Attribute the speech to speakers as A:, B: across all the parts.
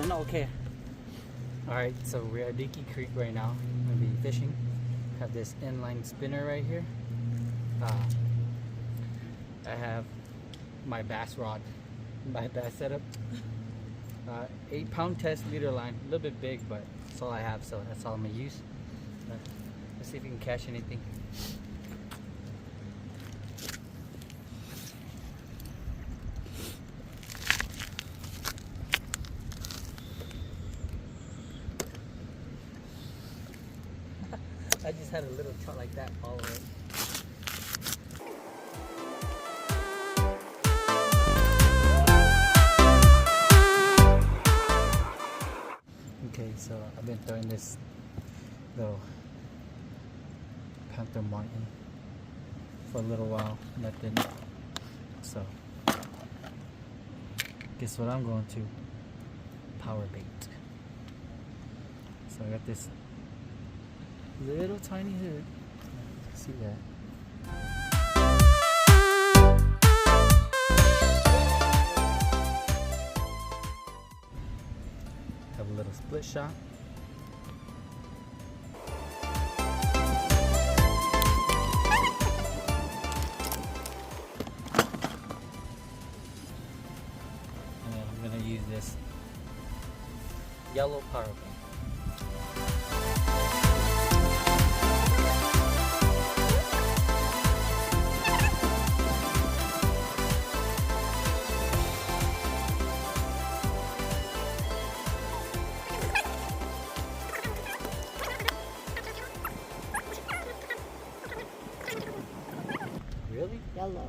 A: not okay. Alright, so we're at Dickey Creek right now. I'm gonna be fishing. Have this inline spinner right here. I have my bass rod, my bass setup. 8-pound test leader line, a little bit big, but that's all I have, so that's all I'm gonna use. Let's see if we can catch anything. I just had a little trout like that follow it. Okay, so I've been throwing this little Panther Martin for a little while, nothing. So, guess what I'm going to? Power bait. So I got this little tiny hook. See that? Have a little split shot. And then I'm gonna use this yellow power bait. Really?
B: Yellow.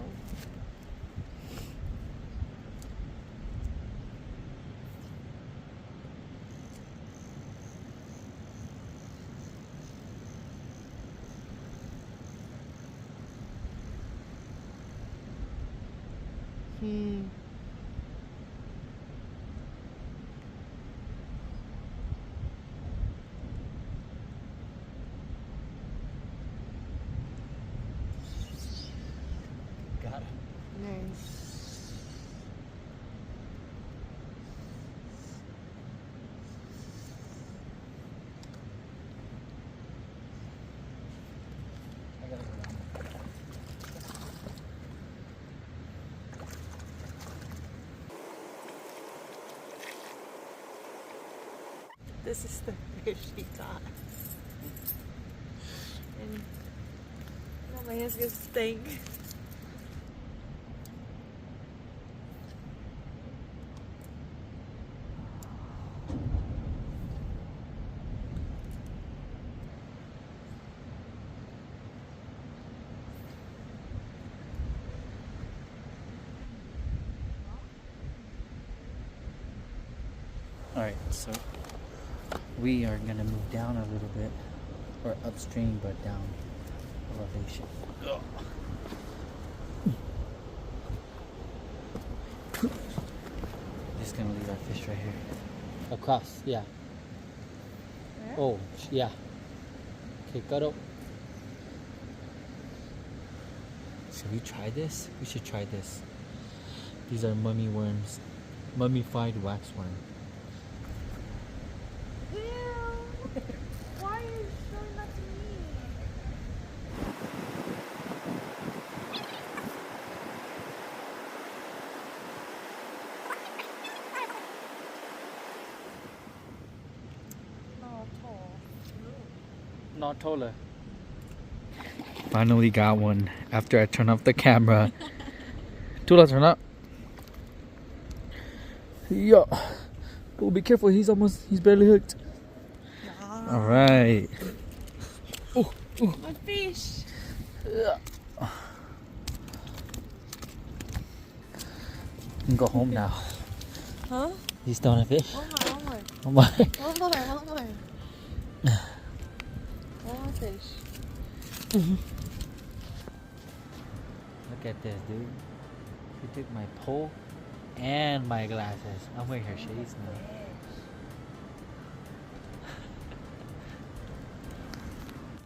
A: Got it.
B: Nice.
A: I got it.
B: This is the fish he got. And now my hands gonna stink.
A: Alright, so we are gonna move down a little bit, or upstream, but down elevation. Ugh. Just gonna leave our fish right here. Across, yeah.
B: Where?
A: Oh, yeah. Okay, cut up. Should we try this? We should try this. These are mummy worms. Mummified waxworm.
B: Ew. Why are you showing that to me? Not tall.
A: Not taller. Finally got one after I turned off the camera. Tula, turn up. Yeah. Oh, be careful. He's barely hooked.
B: Nah.
A: All right. Oh,
B: My fish.
A: you can go home now.
B: Huh?
A: You still want a fish?
B: One more.
A: Oh my.
B: One more. One more fish.
A: Look at this, dude. He took my pole and my glasses. I'm wearing her shades now.